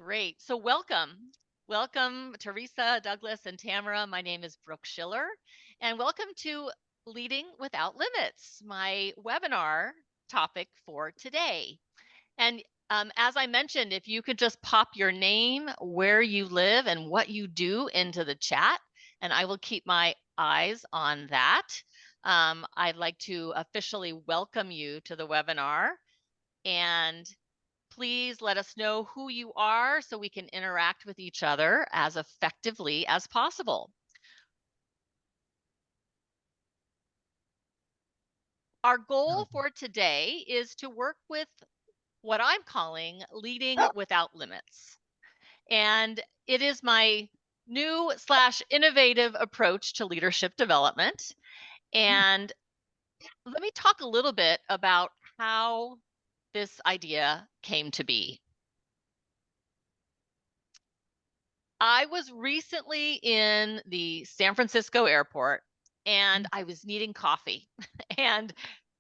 Great. So welcome. Welcome, Teresa, Douglas, and Tamara. My name is Brooke Schiller, and welcome to Leading Without Limits, my webinar topic for today. And as I mentioned, if you could just pop your name, where you live, and what you do into the chat, and I will keep my eyes on that. I'd like to officially welcome you to the webinar, and please let us know who you are so we can interact with each other as effectively as possible. Our goal for today is to work with what I'm calling leading without limits. And it is my new / innovative approach to leadership development. And let me talk a little bit about how this idea came to be. I was recently in the San Francisco airport and I was needing coffee. And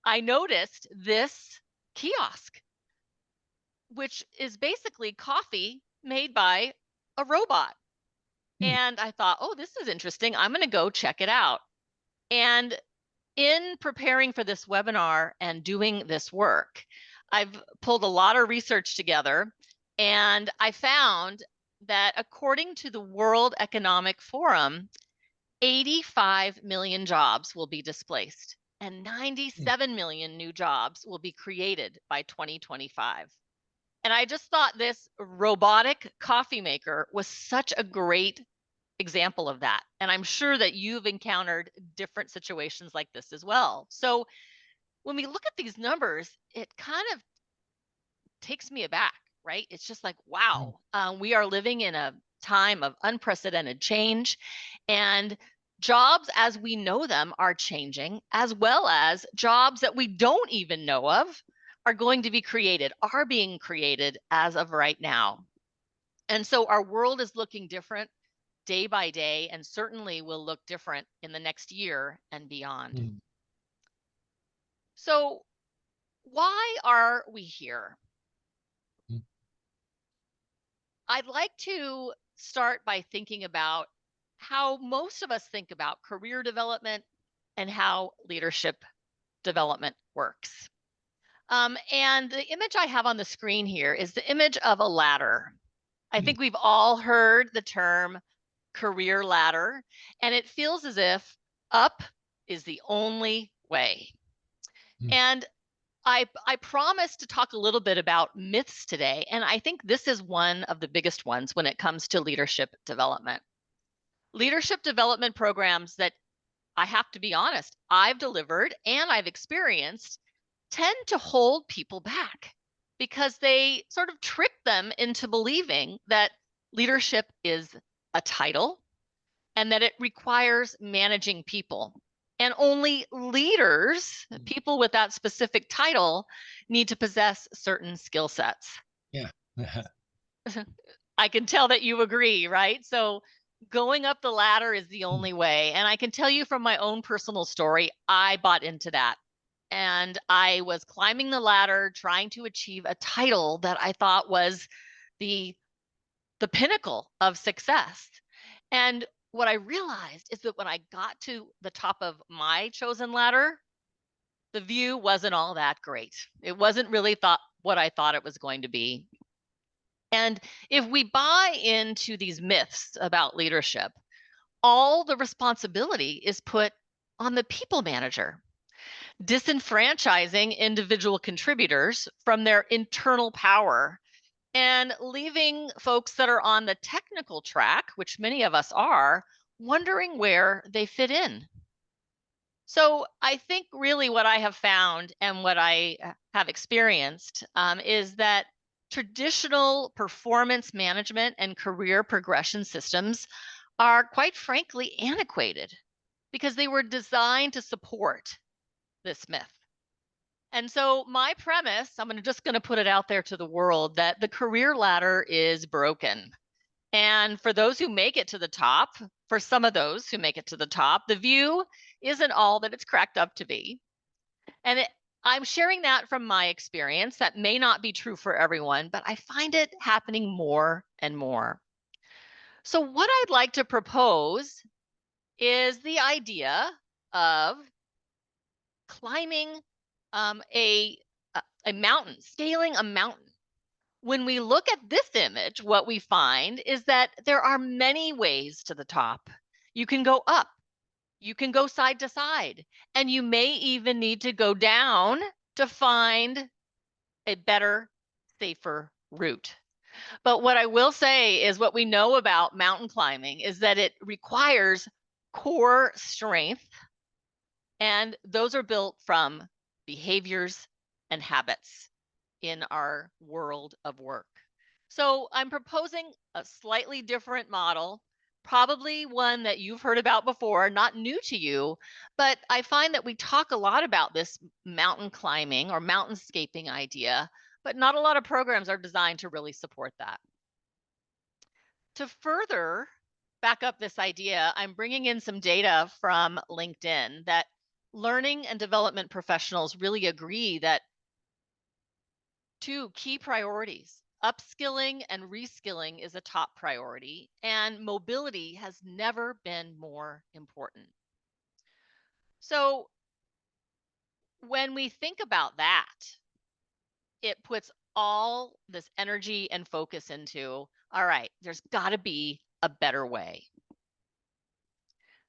I noticed this kiosk, which is basically coffee made by a robot. And I thought, oh, this is interesting. I'm going to go check it out. And in preparing for this webinar and doing this work, I've pulled a lot of research together, and I found that according to the World Economic Forum, 85 million jobs will be displaced and 97 million new jobs will be created by 2025. And I just thought this robotic coffee maker was such a great example of that. And I'm sure that you've encountered different situations like this as well. So when we look at these numbers, it kind of takes me aback, right? It's just like, wow, we are living in a time of unprecedented change, and jobs as we know them are changing, as well as jobs that we don't even know of are going to be created, are being created as of right now. And so our world is looking different day by day, and certainly will look different in the next year and beyond. So why are we here? I'd like to start by thinking about how most of us think about career development and how leadership development works. And the image I have on the screen here is the image of a ladder. I think we've all heard the term career ladder, and it feels as if up is the only way. And I promised to talk a little bit about myths today, and I think this is one of the biggest ones when it comes to leadership development. Leadership development programs that, I have to be honest, I've delivered and I've experienced tend to hold people back because they sort of trick them into believing that leadership is a title and that it requires managing people. And only leaders, people with that specific title, need to possess certain skill sets. Yeah. I can tell that you agree, right? So going up the ladder is the only way. And I can tell you from my own personal story, I bought into that. And I was climbing the ladder, trying to achieve a title that I thought was the pinnacle of success. And what I realized is that when I got to the top of my chosen ladder, the view wasn't all that great. It wasn't really what I thought it was going to be. And if we buy into these myths about leadership, all the responsibility is put on the people manager, disenfranchising individual contributors from their internal power and leaving folks that are on the technical track, which many of us are, wondering where they fit in. So I think really what I have found and what I have experienced is that traditional performance management and career progression systems are quite frankly antiquated because they were designed to support this myth. And so my premise, I'm just going to put it out there to the world, that the career ladder is broken. And for those who make it to the top, for some of those who make it to the top, the view isn't all that it's cracked up to be. And I'm sharing that from my experience. That may not be true for everyone, but I find it happening more and more. So, what I'd like to propose is the idea of climbing a mountain, scaling a mountain. When we look at this image, what we find is that there are many ways to the top. You can go up, you can go side to side, and you may even need to go down to find a better, safer route. But what I will say is what we know about mountain climbing is that it requires core strength, and those are built from behaviors and habits in our world of work. So I'm proposing a slightly different model, probably one that you've heard about before, not new to you, but I find that we talk a lot about this mountain climbing or mountainscaping idea, but not a lot of programs are designed to really support that. To further back up this idea, I'm bringing in some data from LinkedIn that learning and development professionals really agree that two key priorities, upskilling and reskilling, is a top priority, and mobility has never been more important. So when we think about that, it puts all this energy and focus into, all right, there's got to be a better way.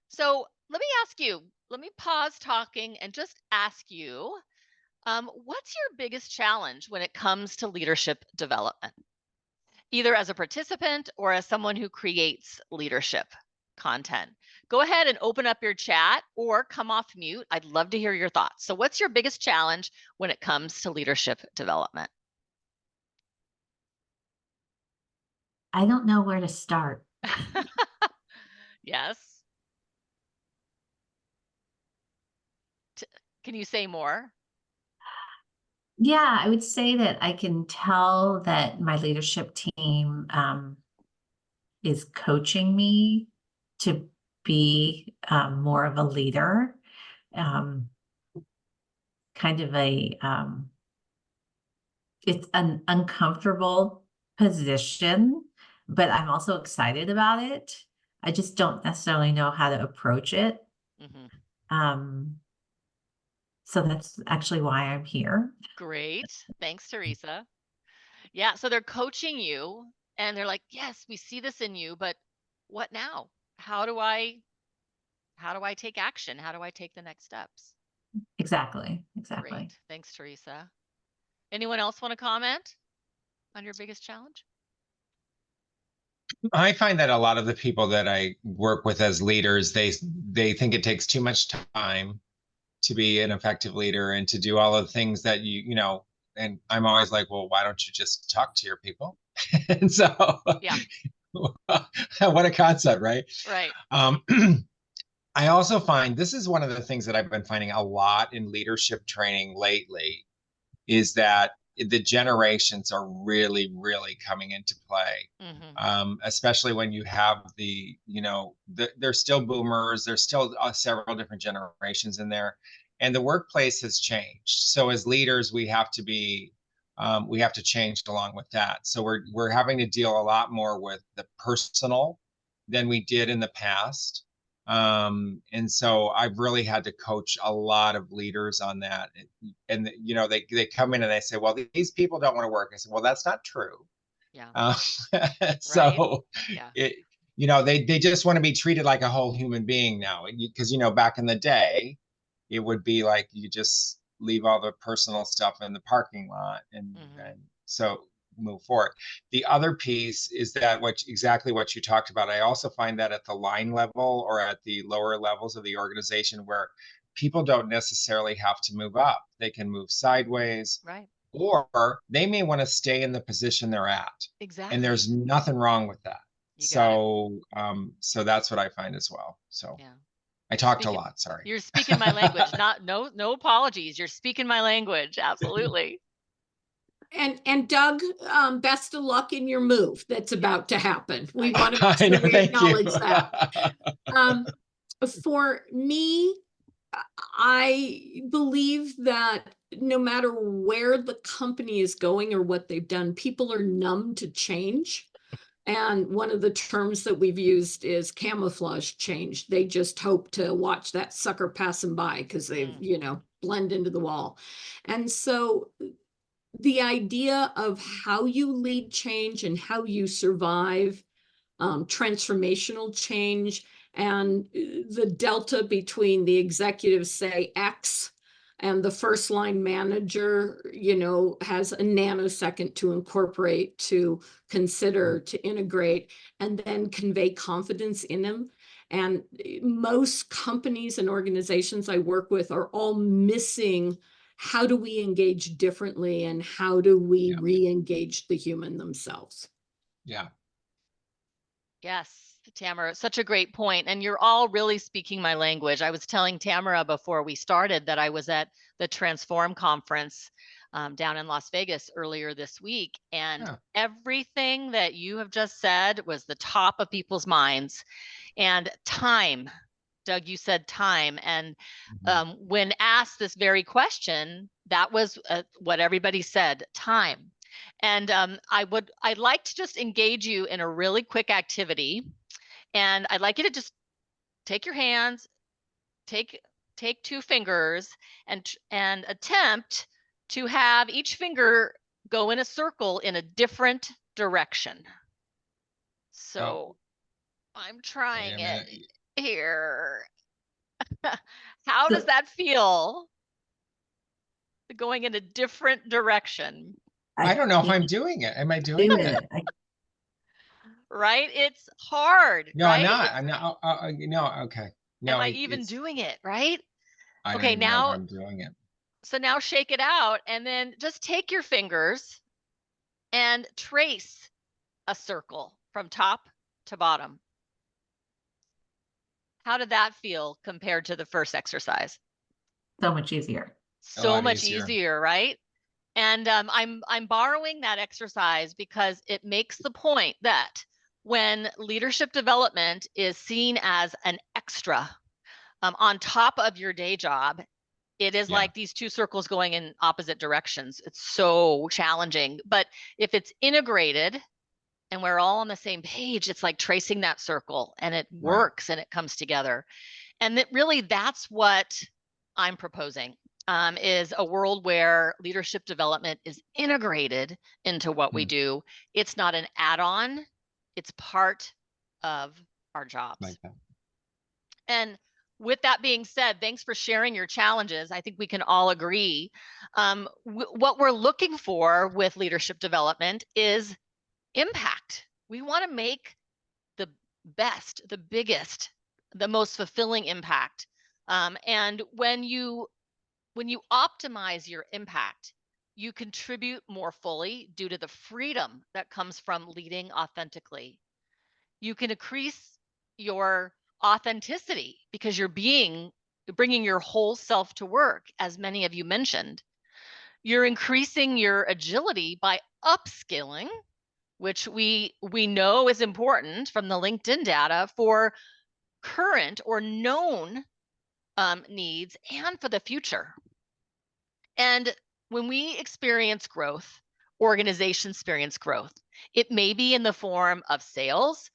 So let me ask you, let me pause talking and just ask you, what's your biggest challenge when it comes to leadership development, either as a participant or as someone who creates leadership content? Go ahead and open up your chat or come off mute. I'd love to hear your thoughts. So what's your biggest challenge when it comes to leadership development? I don't know where to start. Yes. Can you say more? Yeah, I would say that I can tell that my leadership team is coaching me to be more of a leader, um, kind of it's an uncomfortable position, but I'm also excited about it. I just don't necessarily know how to approach it. Mm-hmm. Um, so that's actually why I'm here. Great. Thanks, Teresa. Yeah, so they're coaching you and they're like, "Yes, we see this in you, but what now? How do I take action? How do I take the next steps?" Exactly. Great. Thanks, Teresa. Anyone else want to comment on your biggest challenge? I find that a lot of the people that I work with as leaders, they think it takes too much time to be an effective leader and to do all of the things that and I'm always like, well, why don't you just talk to your people? And so Yeah. what a concept, right? Right. I also find this is one of the things that I've been finding a lot in leadership training lately is that the generations are really, really coming into play. Especially when you have there's still boomers, there's still several different generations in there, and the workplace has changed. So as leaders, we have to change along with that. So we're having to deal a lot more with the personal than we did in the past. And so I've really had to coach a lot of leaders on that. And they come in and they say, well, these people don't want to work. I said, well, that's not true. Yeah. So Yeah. they just want to be treated like a whole human being now. Because, back in the day, it would be like you just leave all the personal stuff in the parking lot and so move forward. The other piece is that exactly what you talked about. I also find that at the line level or at the lower levels of the organization where people don't necessarily have to move up. They can move sideways. Right. Or they may want to stay in the position they're at. Exactly. And there's nothing wrong with that. So that's what I find as well. So yeah. I talked a lot. Sorry. You're speaking my language. No apologies. You're speaking my language. Absolutely. And Doug, best of luck in your move that's about to happen. We want to acknowledge that. For me, I believe that no matter where the company is going or what they've done, people are numb to change. And one of the terms that we've used is camouflage change. They just hope to watch that sucker pass them by because they've, blend into the wall. And so the idea of how you lead change and how you survive transformational change, and the delta between the executives say X and the first line manager, has a nanosecond to incorporate, to consider, to integrate, and then convey confidence in them. And most companies and organizations I work with are all missing how do we engage differently and how do we re-engage the human themselves. Yeah. Yes, Tamara, such a great point. And you're all really speaking my language. I was telling Tamara before we started that I was at the Transform conference down in Las Vegas earlier this week. And everything that you have just said was the top of people's minds. And time, Doug, you said time. And when asked this very question, that was what everybody said, time. And I'd like to just engage you in a really quick activity. And I'd like you to just take your hands, take 2 fingers and attempt to have each finger go in a circle in a different direction. So I'm trying it here. How does that feel? Going in a different direction. I don't know if I'm doing it. Am I doing it? Right? It's hard. No, right? I'm not. No, okay. No, am I even doing it? Right? I don't okay, even know now if I'm doing it. So now shake it out and then just take your fingers and trace a circle from top to bottom. How did that feel compared to the first exercise? So much easier. So much easier, right? And I'm borrowing that exercise because it makes the point that when leadership development is seen as an extra on top of your day job, it is like these 2 circles going in opposite directions. It's so challenging. But if it's integrated and we're all on the same page, it's like tracing that circle and it works and it comes together. And that's what I'm proposing. Is a world where leadership development is integrated into what we do. It's not an add-on, it's part of our jobs. Like that. And with that being said, thanks for sharing your challenges. I think we can all agree. What we're looking for with leadership development is impact. We want to make the best, the biggest, the most fulfilling impact. And when you optimize your impact, you contribute more fully due to the freedom that comes from leading authentically. You can increase your authenticity because you're bringing your whole self to work, as many of you mentioned. You're increasing your agility by upskilling, which we know is important from the LinkedIn data for current or known needs and for the future. And when we experience growth, organizations experience growth. It may be in the form of sales,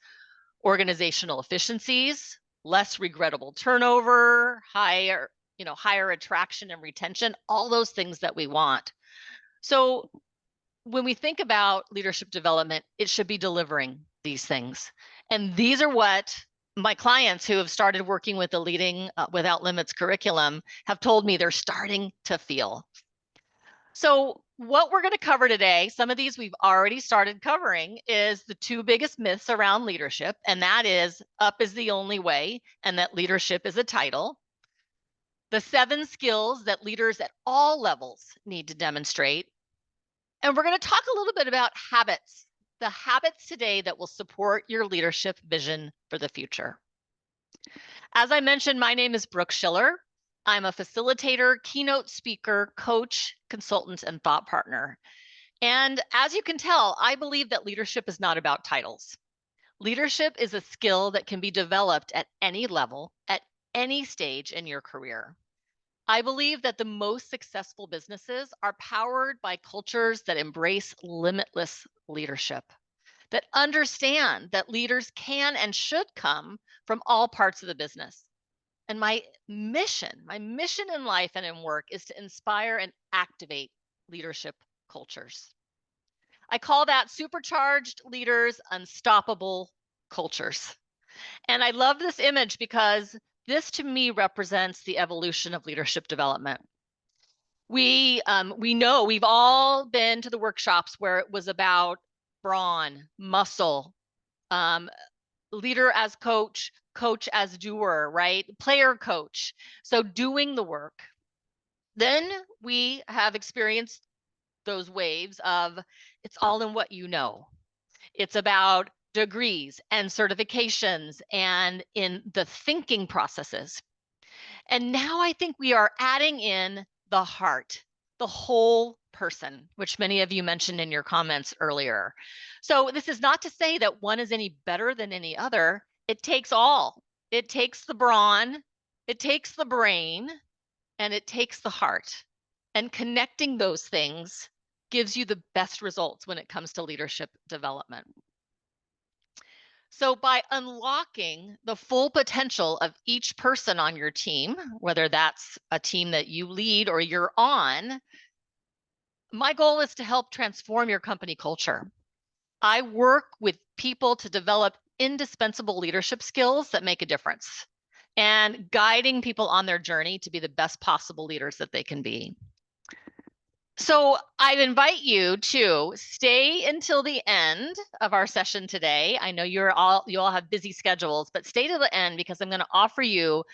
organizational efficiencies, less regrettable turnover, higher attraction and retention, all those things that we want. So when we think about leadership development, it should be delivering these things. And these are what my clients who have started working with the Leading Without Limits curriculum have told me they're starting to feel. So what we're going to cover today, some of these we've already started covering, is the 2 biggest myths around leadership, and that is up is the only way and that leadership is a title. The 7 skills that leaders at all levels need to demonstrate. And we're going to talk a little bit about habits, the habits today that will support your leadership vision for the future. As I mentioned, my name is Brooke Schiller. I'm a facilitator, keynote speaker, coach, consultant, and thought partner. And as you can tell, I believe that leadership is not about titles. Leadership is a skill that can be developed at any level, at any stage in your career. I believe that the most successful businesses are powered by cultures that embrace limitless leadership, that understand that leaders can and should come from all parts of the business. And my mission in life and in work is to inspire and activate leadership cultures. I call that supercharged leaders, unstoppable cultures. And I love this image because this to me represents the evolution of leadership development. We know we've all been to the workshops where it was about brawn, muscle, leader as coach, coach as doer, right? Player coach. So doing the work. Then we have experienced those waves of it's all in what you know. It's about degrees and certifications and in the thinking processes. And now I think we are adding in the heart, the whole person, which many of you mentioned in your comments earlier. So this is not to say that one is any better than any other. It takes all. It takes the brawn, it takes the brain, and it takes the heart. And connecting those things gives you the best results when it comes to leadership development. So by unlocking the full potential of each person on your team, whether that's a team that you lead or you're on, my goal is to help transform your company culture. I work with people to develop indispensable leadership skills that make a difference and guiding people on their journey to be the best possible leaders that they can be. So I invite you to stay until the end of our session today. I know you all have busy schedules, but stay to the end because I'm going to offer you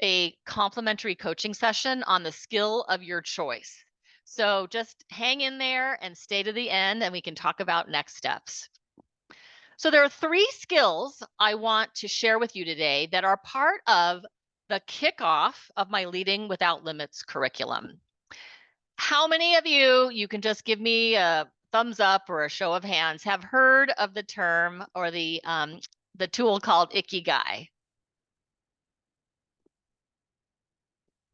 a complimentary coaching session on the skill of your choice. So just hang in there and stay to the end and we can talk about next steps. So there are 3 skills I want to share with you today that are part of the kickoff of my Leading Without Limits curriculum. How many of you can just give me a thumbs up or a show of hands, have heard of the term or the tool called Ikigai?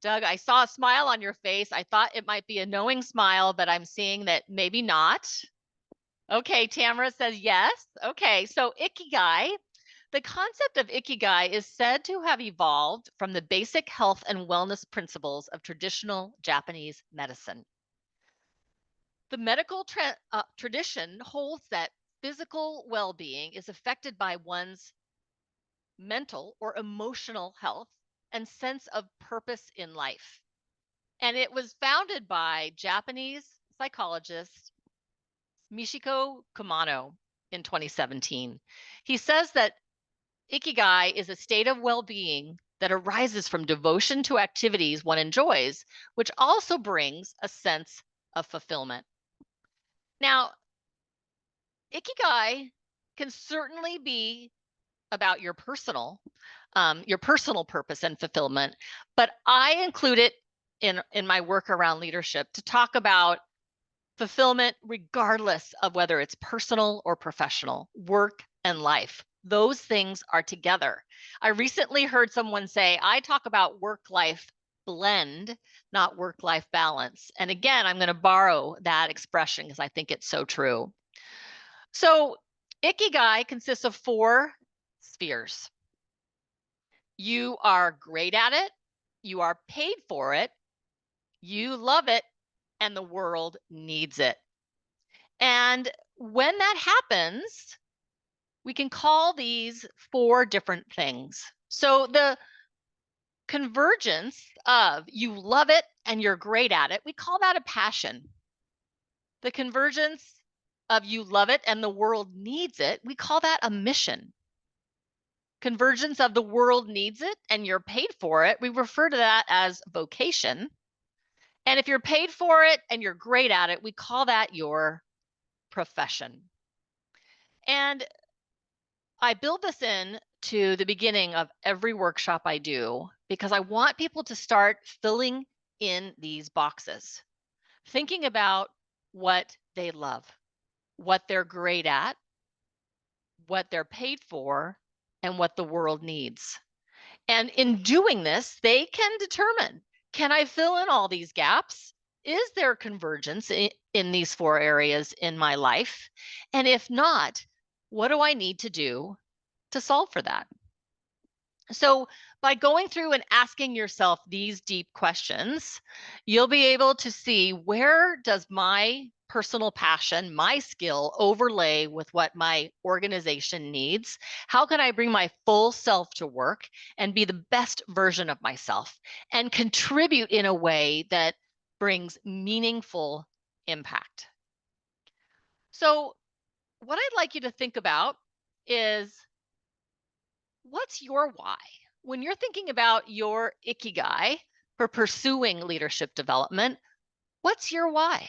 Doug, I saw a smile on your face. I thought it might be a knowing smile, but I'm seeing that maybe not. Okay, Tamara says yes. Okay, so Ikigai, the concept of Ikigai is said to have evolved from the basic health and wellness principles of traditional Japanese medicine. The medical tradition holds that physical well-being is affected by one's mental or emotional health and sense of purpose in life. And it was founded by Japanese psychologist Michiko Kumano in 2017. He says that Ikigai is a state of well-being that arises from devotion to activities one enjoys, which also brings a sense of fulfillment. Now, Ikigai can certainly be about your personal purpose and fulfillment, but I include it in my work around leadership to talk about fulfillment regardless of whether it's personal or professional, work and life. Those things are together. I recently heard someone say, I talk about work-life blend, not work-life balance. And again, I'm going to borrow that expression because I think it's so true. So Ikigai consists of 4 spheres. You are great at it, you are paid for it, you love it, and the world needs it. And when that happens, we can call these 4 different things. So the convergence of you love it and you're great at it, we call that a passion. The convergence of you love it and the world needs it, we call that a mission. Convergence of the world needs it and you're paid for it, we refer to that as vocation. And if you're paid for it and you're great at it, we call that your profession. And I build this in to the beginning of every workshop I do because I want people to start filling in these boxes, thinking about what they love, what they're great at, what they're paid for, and what the world needs. And in doing this, they can determine Can I fill in all these gaps? Is there convergence in these 4 areas in my life? And if not, what do I need to do to solve for that? So by going through and asking yourself these deep questions, you'll be able to see, where does my personal passion, my skill overlay with what my organization needs? How can I bring my full self to work and be the best version of myself and contribute in a way that brings meaningful impact? So what I'd like you to think about is, what's your why? When you're thinking about your ikigai for pursuing leadership development, what's your why?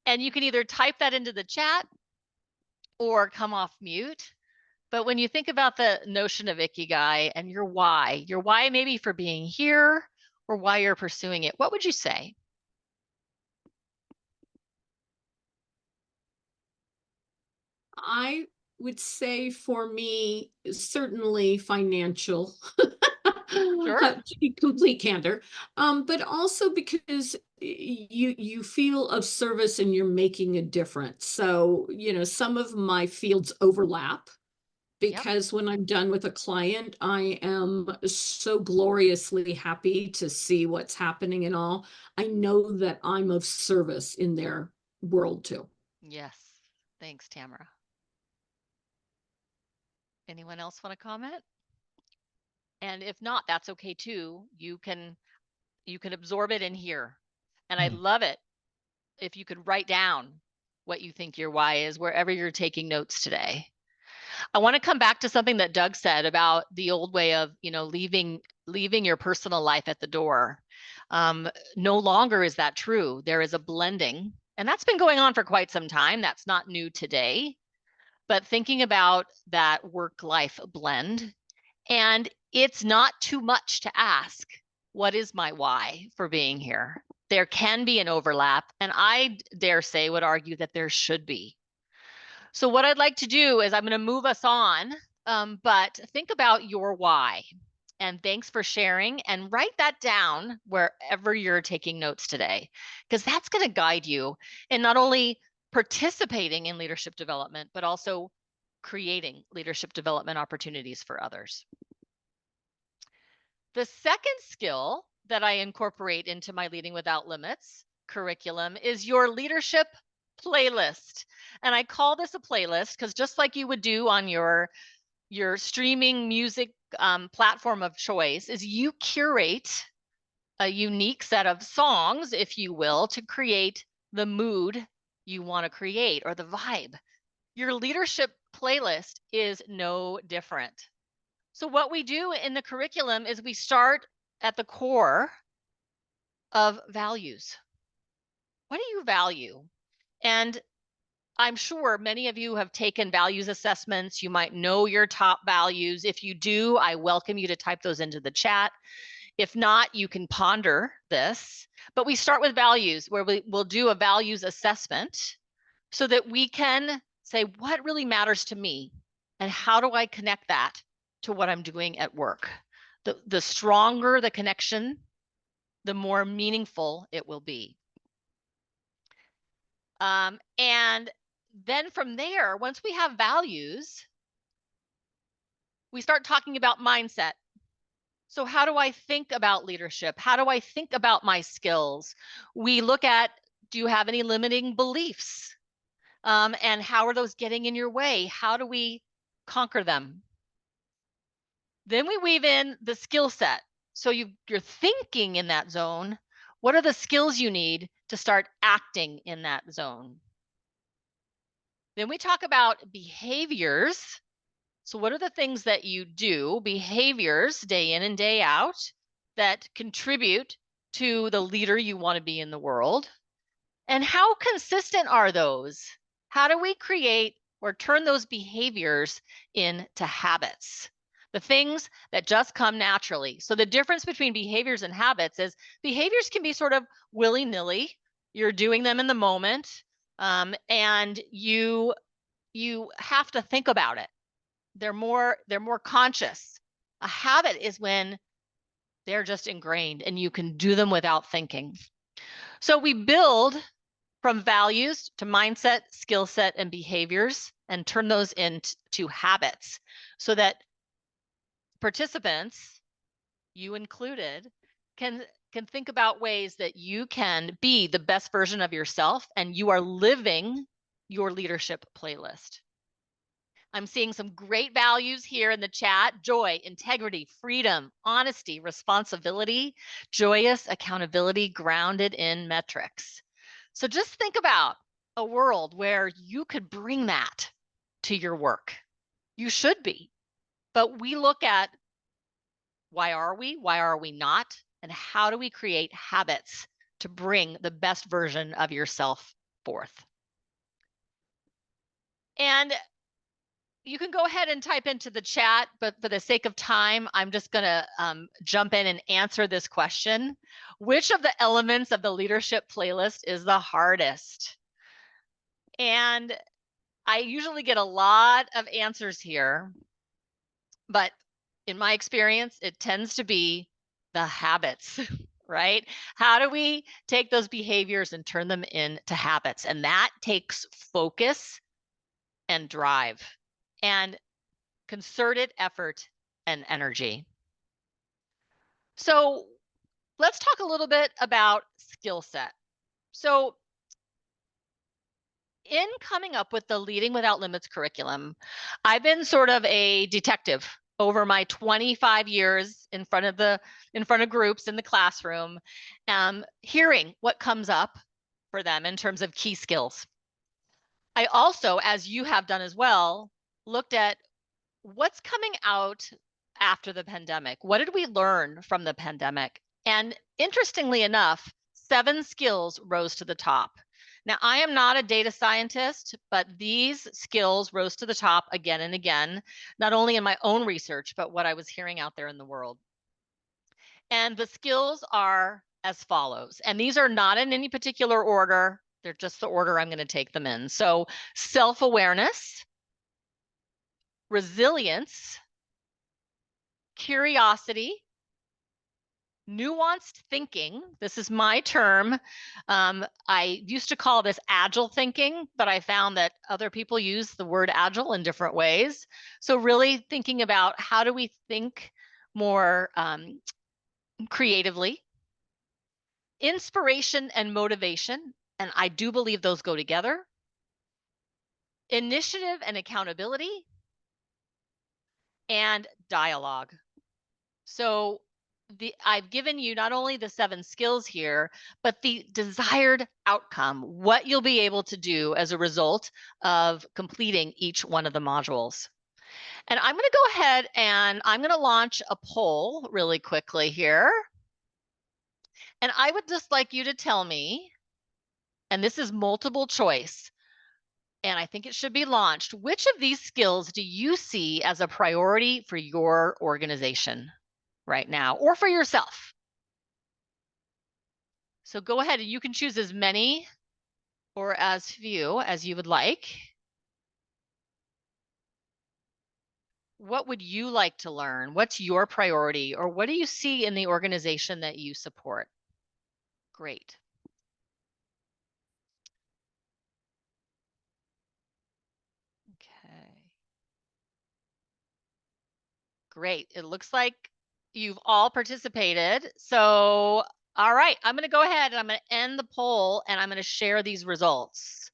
And you can either type that into the chat or come off mute. But when you think about the notion of ikigai and your why maybe for being here or why you're pursuing it, what would you say? I would say for me, certainly financial. Sure. To be complete candor, but also because you feel of service and you're making a difference. So, some of my fields overlap, Yep. because when I'm done with a client, I am so gloriously happy to see what's happening and all. I know that I'm of service in their world too. Yes. Thanks, Tamara. Anyone else want to comment? And if not, that's okay too. You can absorb it in here. And I love it if you could write down what you think your why is wherever you're taking notes today. I want to come back to something that Doug said about the old way of, leaving your personal life at the door. No longer is that true. There is a blending, and that's been going on for quite some time. That's not new today, but thinking about that work-life blend. And it's not too much to ask, what is my why for being here? There can be an overlap, and I dare say would argue that there should be. So what I'd like to do is I'm going to move us on, but think about your why. And thanks for sharing, and write that down wherever you're taking notes today, because that's going to guide you in not only participating in leadership development, but also creating leadership development opportunities for others. The second skill that I incorporate into my Leading Without Limits curriculum is your leadership playlist. And I call this a playlist because just like you would do on your streaming music platform of choice, is you curate a unique set of songs, if you will, to create the mood you want to create or the vibe. Your leadership playlist is no different. So what we do in the curriculum is we start at the core of values. What do you value? And I'm sure many of you have taken values assessments. You might know your top values. If you do, I welcome you to type those into the chat. If not, you can ponder this. But we start with values, where we'll do a values assessment so that we can say, what really matters to me? And how do I connect that to what I'm doing at work? The stronger the connection, the more meaningful it will be. And then from there, once we have values, we start talking about mindset. So how do I think about leadership? How do I think about my skills? We look at, do you have any limiting beliefs? And how are those getting in your way? How do we conquer them? Then we weave in the skill set. So you're thinking in that zone. What are the skills you need to start acting in that zone? Then we talk about behaviors. So what are the things that you do, behaviors day in and day out, that contribute to the leader you want to be in the world? And how consistent are those? How do we create or turn those behaviors into habits? The things that just come naturally. So the difference between behaviors and habits is behaviors can be sort of willy-nilly. You're doing them in the moment, and you have to think about it. They're more conscious. A habit is when They're just ingrained and you can do them without thinking. So we build from values to mindset, skill set, and behaviors and turn those into habits so that participants, you included, can think about ways that you can be the best version of yourself and you are living your leadership playlist. I'm seeing some great values here in the chat: joy, integrity, freedom, honesty, responsibility, joyous, accountability, grounded in metrics. So just think about a world where you could bring that to your work. You should be. But we look at why are we not, and how do we create habits to bring the best version of yourself forth. And you can go ahead and type into the chat, but for the sake of time, I'm just going to jump in and answer this question. Which of the elements of the leadership playlist is the hardest? And I usually get a lot of answers here, but in my experience, it tends to be the habits, right? How do we take those behaviors and turn them into habits? And that takes focus and drive and concerted effort and energy. So let's talk a little bit about skill set. So in coming up with the Leading Without Limits curriculum, I've been sort of a detective over my 25 years in front of groups in the classroom, hearing what comes up for them in terms of key skills. I also, as you have done as well, looked at what's coming out after the pandemic. What did we learn from the pandemic? And interestingly enough, 7 skills rose to the top. Now, I am not a data scientist, but these skills rose to the top again and again, not only in my own research, but what I was hearing out there in the world. And the skills are as follows, and these are not in any particular order. They're just the order I'm going to take them in. So self-awareness, resilience, curiosity, nuanced thinking. This is my term. I used to call this agile thinking, but I found that other people use the word agile in different ways. So really thinking about how do we think more creatively. Inspiration and motivation, and I do believe those go together. Initiative and accountability, and dialogue. So I've given you not only the 7 skills here, but the desired outcome, what you'll be able to do as a result of completing each one of the modules. And I'm going to go ahead and I'm going to launch a poll really quickly here. And I would just like you to tell me, and this is multiple choice, and I think it should be launched, which of these skills do you see as a priority for your organization right now, or for yourself? So go ahead and you can choose as many or as few as you would like. What would you like to learn? What's your priority, or what do you see in the organization that you support? Great. Okay. Great. It looks like you've all participated. So, all right, I'm going to go ahead and I'm going to end the poll and I'm going to share these results.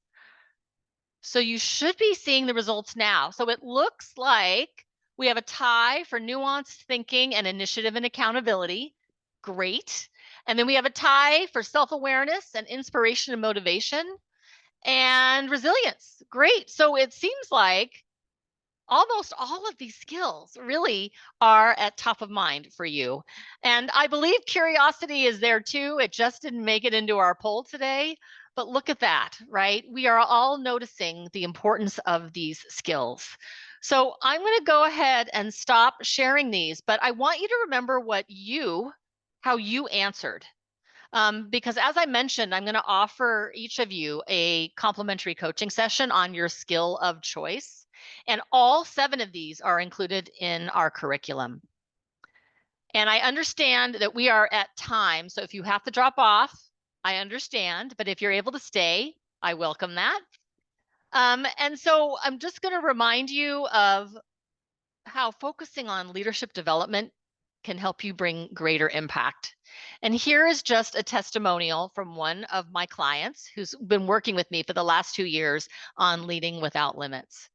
So you should be seeing the results now. So it looks like we have a tie for nuanced thinking and initiative and accountability. Great. And then we have a tie for self-awareness and inspiration and motivation and resilience. Great. So it seems like almost all of these skills really are at top of mind for you. And I believe curiosity is there too. It just didn't make it into our poll today, but look at that, right? We are all noticing the importance of these skills. So I'm going to go ahead and stop sharing these, but I want you to remember how you answered. Because as I mentioned, I'm going to offer each of you a complimentary coaching session on your skill of choice. And all 7 of these are included in our curriculum. And I understand that we are at time. So if you have to drop off, I understand. But if you're able to stay, I welcome that. And so I'm just going to remind you of how focusing on leadership development can help you bring greater impact. And here is just a testimonial from one of my clients who's been working with me for the last 2 years on Leading Without Limits.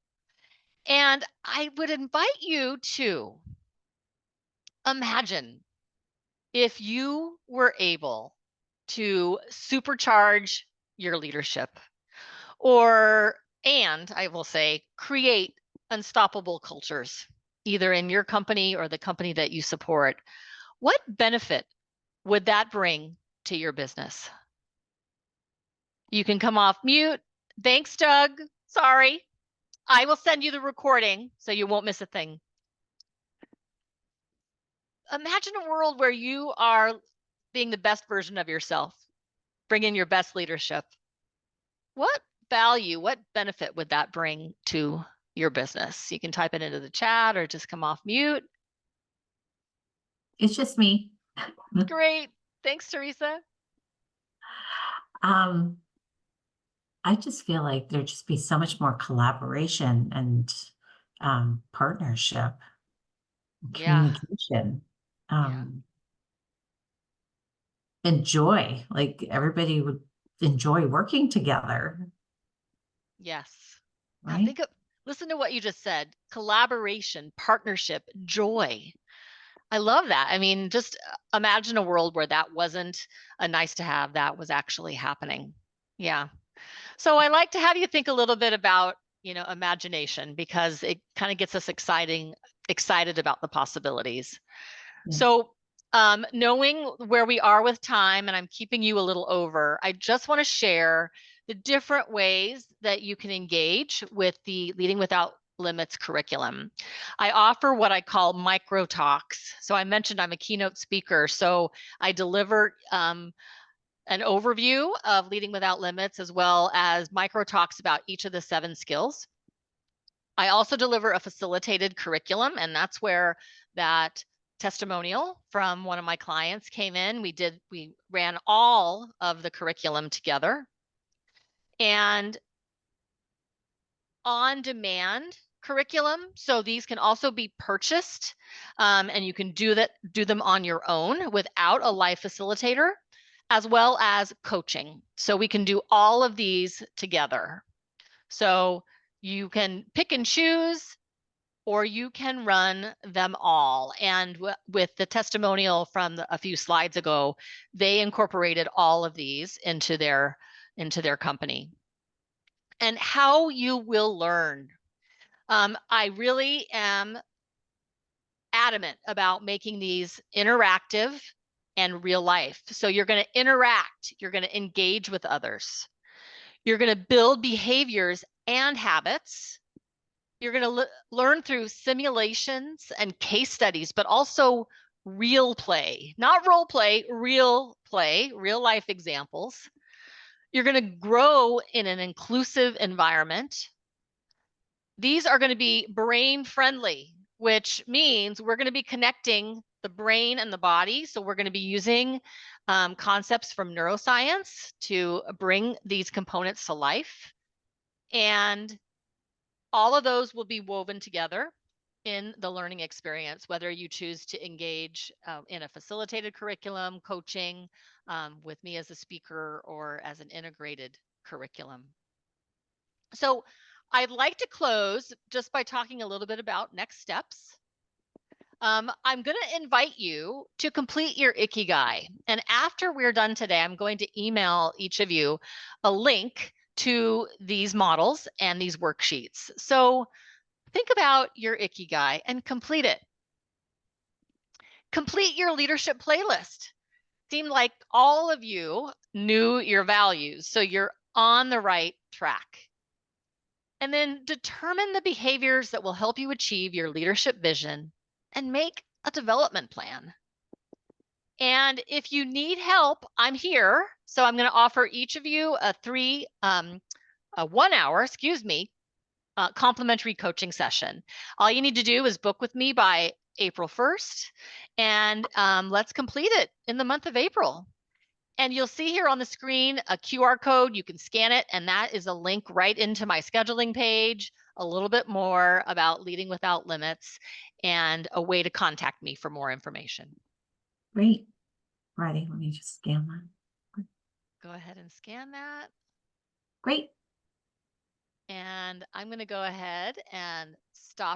And I would invite you to imagine if you were able to supercharge your leadership, and I will say, create unstoppable cultures, either in your company or the company that you support. What benefit would that bring to your business? You can come off mute. Thanks, Doug. Sorry. I will send you the recording so you won't miss a thing. Imagine a world where you are being the best version of yourself, bring in your best leadership. What value, what benefit would that bring to your business? You can type it into the chat or just come off mute. It's just me. Great. Thanks, Teresa. I just feel like there'd just be so much more collaboration and partnership, Yeah. communication, Yeah. and joy. Like everybody would enjoy working together, Yes. Now right? listen to what you just said. Collaboration, partnership, joy. I love that. I mean, just imagine a world where that wasn't a nice to have, that was actually happening. Yeah. So I like to have you think a little bit about, imagination, because it kind of gets us excited about the possibilities. Yeah. So knowing where we are with time, and I'm keeping you a little over, I just want to share the different ways that you can engage with the Leading Without Limits curriculum. I offer what I call micro talks. So I mentioned I'm a keynote speaker. So I deliver an overview of Leading Without Limits, as well as micro talks about each of the 7 skills. I also deliver a facilitated curriculum, and that's where that testimonial from one of my clients came in. We ran all of the curriculum together. And on demand curriculum, so these can also be purchased, and you can do them on your own without a live facilitator, as well as coaching. So we can do all of these together. So you can pick and choose, or you can run them all. And with the testimonial from a few slides ago, they incorporated all of these into their company. And how you will learn. I really am adamant about making these interactive and real life. So you're going to interact, you're going to engage with others. You're going to build behaviors and habits. You're going to learn through simulations and case studies, but also real play, not role play, real play, real life examples. You're going to grow in an inclusive environment. These are going to be brain friendly, which means we're going to be connecting the brain and the body. So we're going to be using concepts from neuroscience to bring these components to life. And all of those will be woven together in the learning experience, whether you choose to engage in a facilitated curriculum, coaching with me as a speaker, or as an integrated curriculum. So I'd like to close just by talking a little bit about next steps. I'm going to invite you to complete your Ikigai. And after we're done today, I'm going to email each of you a link to these models and these worksheets. So think about your Ikigai and complete it. Complete your leadership playlist. Seemed like all of you knew your values, so you're on the right track. And then determine the behaviors that will help you achieve your leadership vision and make a development plan. And if you need help, I'm here. So I'm going to offer each of you a 1 hour, complimentary coaching session. All you need to do is book with me by April 1st, and let's complete it in the month of April. And you'll see here on the screen a QR code. You can scan it, and that is a link right into my scheduling page, a little bit more about Leading Without Limits, and a way to contact me for more information. Great. Ready, let me just scan that. Go ahead and scan that. Great. And I'm going to go ahead and stop